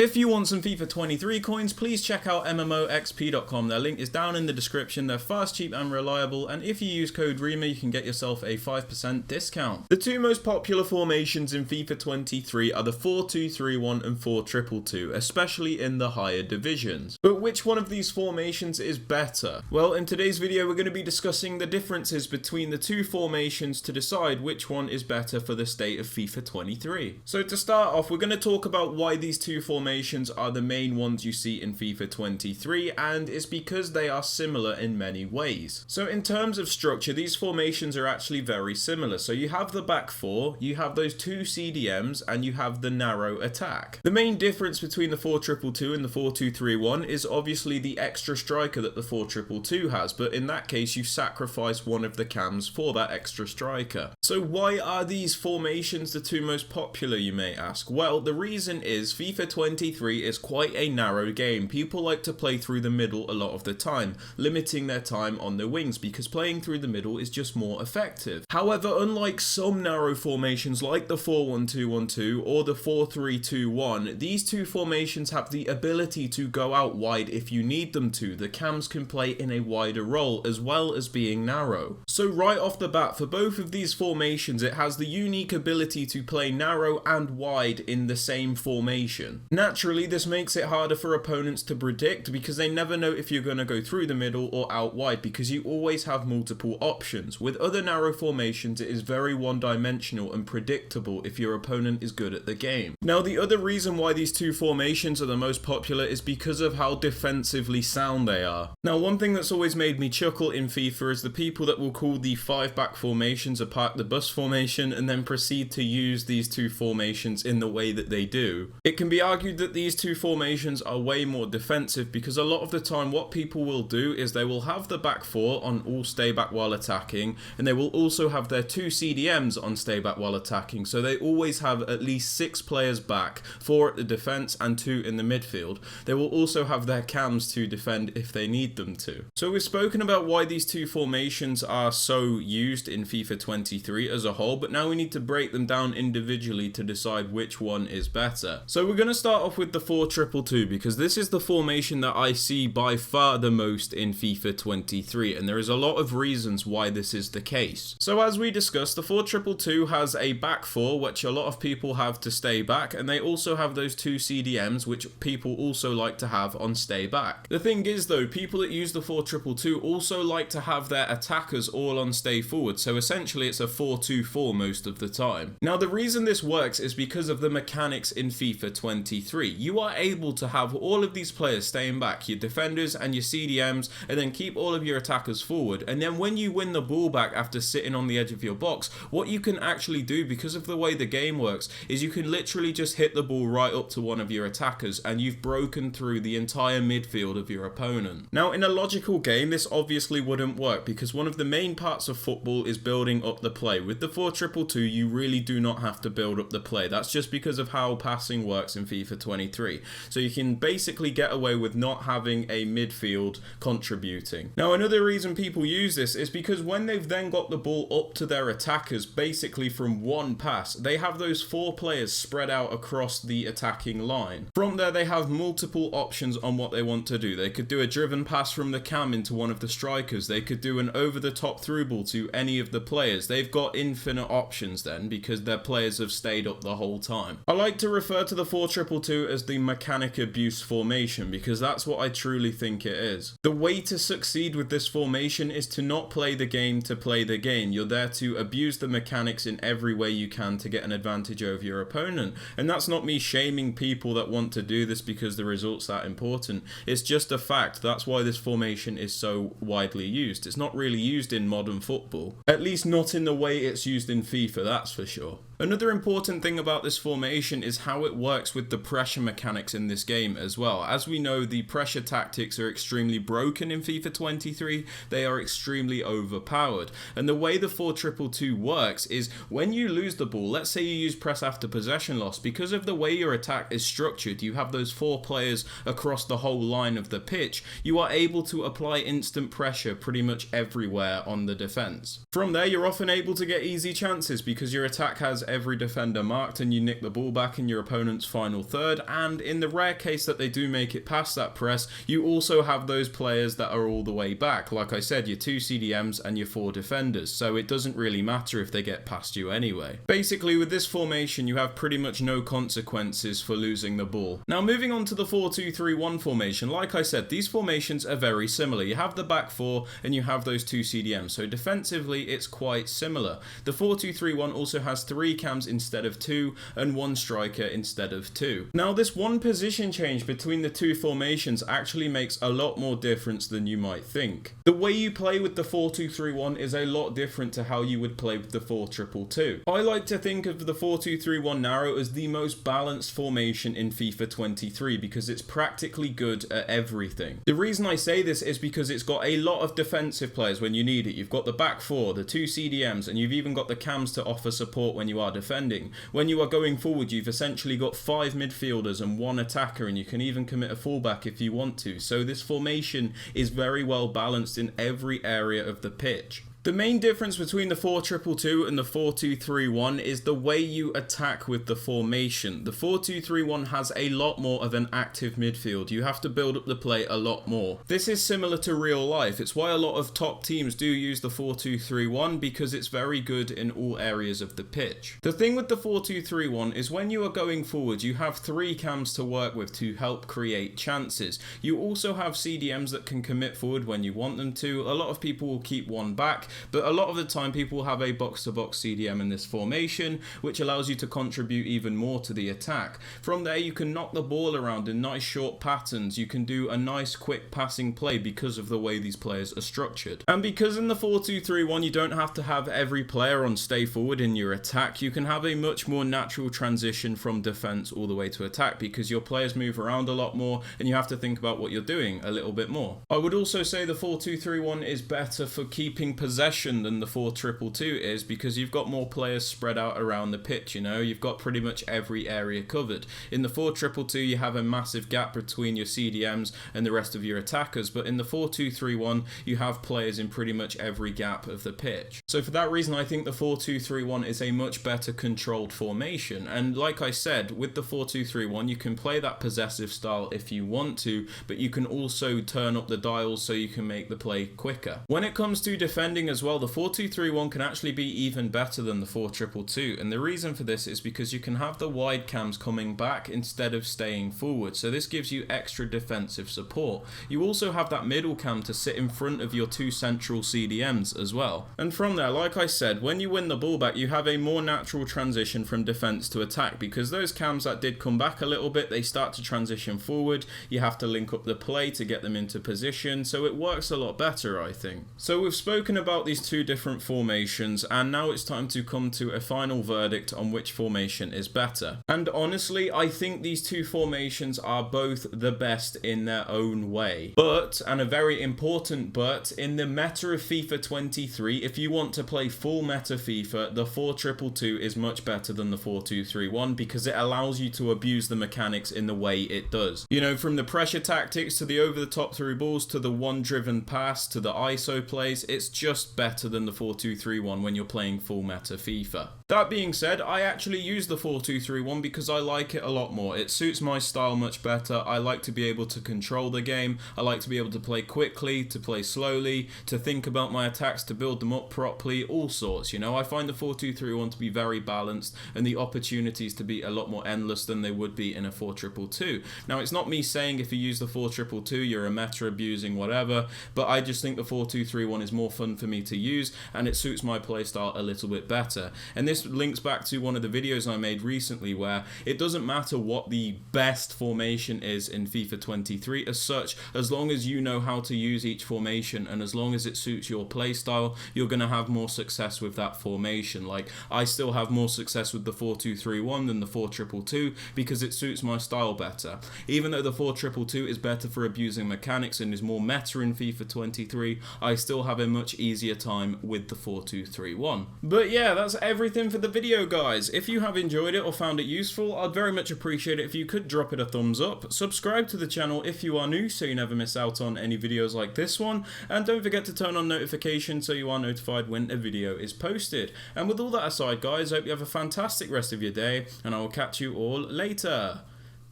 If you want some FIFA 23 coins, please check out MMOXP.com. Their link is down in the description. They're fast, cheap and reliable, and if you use code Rema you can get yourself a 5% discount. The two most popular formations in FIFA 23 are the 4-2-3-1 and 4-2-2-2, especially in the higher divisions. But which one of these formations is better? Well, in today's video we're going to be discussing the differences between the two formations to decide which one is better for the state of FIFA 23. So to start off, we're going to talk about why these two formations are the main ones you see in FIFA 23, and it's because they are similar in many ways. So in terms of structure, these formations are actually very similar. So you have the back four, you have those two CDMs, and you have the narrow attack. The main difference between the 4-2-2-2 and the 4-2-3-1 is obviously the extra striker that the 4-2-2-2 has, but in that case you sacrifice one of the cams for that extra striker. So why are these formations the two most popular, you may ask? Well, the reason is FIFA 23 is quite a narrow game. People like to play through the middle a lot of the time, limiting their time on the wings because playing through the middle is just more effective. However, unlike some narrow formations like the 4-1-2-1-2 or the 4-3-2-1, these two formations have the ability to go out wide if you need them to. The cams can play in a wider role as well as being narrow. So right off the bat, for both of these formations, it has the unique ability to play narrow and wide in the same formation. Naturally, this makes it harder for opponents to predict because they never know if you're going to go through the middle or out wide because you always have multiple options. With other narrow formations, it is very one-dimensional and predictable if your opponent is good at the game. Now, the other reason why these two formations are the most popular is because of how defensively sound they are. Now, one thing that's always made me chuckle in FIFA is the people that will call the 5-back formations a park the bus formation and then proceed to use these two formations in the way that they do. It can be argued that these two formations are way more defensive because a lot of the time what people will do is they will have the back four on all stay back while attacking, and they will also have their two CDMs on stay back while attacking, so they always have at least 6 players back, 4 at the defense and 2 in the midfield. They will also have their cams to defend if they need them to. So we've spoken about why these two formations are so used in FIFA 23 as a whole, but now we need to break them down individually to decide which one is better. So we're going to start off with the 4-2-2-2 because this is the formation that I see by far the most in FIFA 23, and there is a lot of reasons why this is the case. So as we discussed, the 4-2-2-2 has a back four which a lot of people have to stay back, and they also have those two CDMs which people also like to have on stay back. The thing is though, people that use the 4-2-2-2 also like to have their attackers all on stay forward, so essentially it's a 4-2-4 most of the time. Now the reason this works is because of the mechanics in FIFA 23. You are able to have all of these players staying back, your defenders and your CDMs, and then keep all of your attackers forward, and then when you win the ball back after sitting on the edge of your box, what you can actually do because of the way the game works is you can literally just hit the ball right up to one of your attackers and you've broken through the entire midfield of your opponent. Now in a logical game this obviously wouldn't work because one of the main parts of football is building up the play. With the 4-2-2-2 you really do not have to build up the play. That's just because of how passing works in FIFA 23. So you can basically get away with not having a midfield contributing. Now another reason people use this is because when they've then got the ball up to their attackers basically from one pass, they have those 4 players spread out across the attacking line. From there they have multiple options on what they want to do. They could do a driven pass from the cam into one of the strikers. They could do an over the top through ball to any of the players. They've got infinite options then because their players have stayed up the whole time. I like to refer to the 4-2-2-2 as the mechanic abuse formation because that's what I truly think it is. The way to succeed with this formation is to not play the game to play the game. You're there to abuse the mechanics in every way you can to get an advantage over your opponent, and that's not me shaming people that want to do this because the result's that important. It's just a fact. That's why this formation is so widely used. It's not really used in modern football, at least not in the way it's used in FIFA, that's for sure. Another important thing about this formation is how it works with the pressure mechanics in this game as well. As we know, the pressure tactics are extremely broken in FIFA 23. They are extremely overpowered. And the way the 4-2-2-2 works is when you lose the ball, let's say you use press after possession loss, because of the way your attack is structured, you have those 4 players across the whole line of the pitch, you are able to apply instant pressure pretty much everywhere on the defense. From there, you're often able to get easy chances because your attack has every defender marked and you nick the ball back in your opponent's final third, and in the rare case that they do make it past that press, you also have those players that are all the way back. Like I said, your 2 CDMs and your 4 defenders, so it doesn't really matter if they get past you anyway. Basically, with this formation, you have pretty much no consequences for losing the ball. Now, moving on to the 4-2-3-1 formation, like I said, these formations are very similar. You have the back 4 and you have those 2 CDMs, so defensively it's quite similar. The 4-2-3-1 also has 3 cams instead of 2 and 1 striker instead of 2. Now, this one position change between the 2 formations actually makes a lot more difference than you might think. The way you play with the 4-2-3-1 is a lot different to how you would play with the 4-2-2-2. I like to think of the 4-2-3-1 narrow as the most balanced formation in FIFA 23 because it's practically good at everything. The reason I say this is because it's got a lot of defensive players when you need it. You've got the back 4, the 2 CDMs, and you've even got the cams to offer support when you are defending. When you are going forward, you've essentially got 5 midfielders and 1 attacker, and you can even commit a fullback if you want to. So this formation is very well balanced in every area of the pitch. The main difference between the 4-2-2-2 and the 4-2-3-1 is the way you attack with the formation. The 4-2-3-1 has a lot more of an active midfield. You have to build up the play a lot more. This is similar to real life. It's why a lot of top teams do use the 4-2-3-1 because it's very good in all areas of the pitch. The thing with the 4-2-3-1 is when you are going forward, you have 3 cams to work with to help create chances. You also have CDMs that can commit forward when you want them to. A lot of people will keep 1 back, but a lot of the time people have a box-to-box CDM in this formation, which allows you to contribute even more to the attack. From there, you can knock the ball around in nice short patterns. You can do a nice quick passing play because of the way these players are structured. And because in the 4-2-3-1 you don't have to have every player on stay forward in your attack, you can have a much more natural transition from defense all the way to attack because your players move around a lot more and you have to think about what you're doing a little bit more. I would also say the 4-2-3-1 is better for keeping possession than the 4-2-2-2 is because you've got more players spread out around the pitch, you know, you've got pretty much every area covered. In the 4-2-2-2 you have a massive gap between your CDMs and the rest of your attackers, but in the 4-2-3-1 you have players in pretty much every gap of the pitch. So for that reason I think the 4-2-3-1 is a much better controlled formation, and like I said, with the 4-2-3-1 you can play that possessive style if you want to, but you can also turn up the dials so you can make the play quicker. When it comes to defending as well, the 4-2-3-1 can actually be even better than the 4-2-2-2, and the reason for this is because you can have the wide cams coming back instead of staying forward, so this gives you extra defensive support. You also have that middle cam to sit in front of your 2 central CDMs as well. And from there, like I said, when you win the ball back, you have a more natural transition from defense to attack because those cams that did come back a little bit, they start to transition forward. You have to link up the play to get them into position, so it works a lot better, I think. So we've spoken about these 2 different formations, and now it's time to come to a final verdict on which formation is better. And honestly, I think these 2 formations are both the best in their own way. But, and a very important but, in the meta of FIFA 23, if you want to play full meta FIFA, the 4-2-2-2 is much better than the 4-2-3-1 because it allows you to abuse the mechanics in the way it does. You know, from the pressure tactics to the over-the-top through balls to the one-driven pass to the ISO plays, it's just better than the 4-2-3-1 when you're playing full meta FIFA. That being said, I actually use the 4-2-3-1 because I like it a lot more. It suits my style much better. I like to be able to control the game. I like to be able to play quickly, to play slowly, to think about my attacks, to build them up properly, all sorts, you know. I find the 4-2-3-1 to be very balanced and the opportunities to be a lot more endless than they would be in a 4-2-2-2. Now, it's not me saying if you use the 4-2-2-2 you're a meta abusing whatever, but I just think the 4-2-3-1 is more fun for me to use and it suits my playstyle a little bit better. And this links back to one of the videos I made recently where it doesn't matter what the best formation is in FIFA 23 as such, as long as you know how to use each formation and as long as it suits your playstyle, you're going to have more success with that formation. Like, I still have more success with the 4-2-3-1 than the 4-2-2-2 because it suits my style better. Even though the 4-2-2-2 is better for abusing mechanics and is more meta in FIFA 23, I still have a much easier time with the 4-2-3-1. But yeah, that's everything watching for the video, guys. If you have enjoyed it or found it useful, I'd very much appreciate it if you could drop it a thumbs up. Subscribe to the channel if you are new so you never miss out on any videos like this one. And don't forget to turn on notifications so you are notified when a video is posted. And with all that aside, guys, I hope you have a fantastic rest of your day, and I will catch you all later.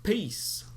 Peace.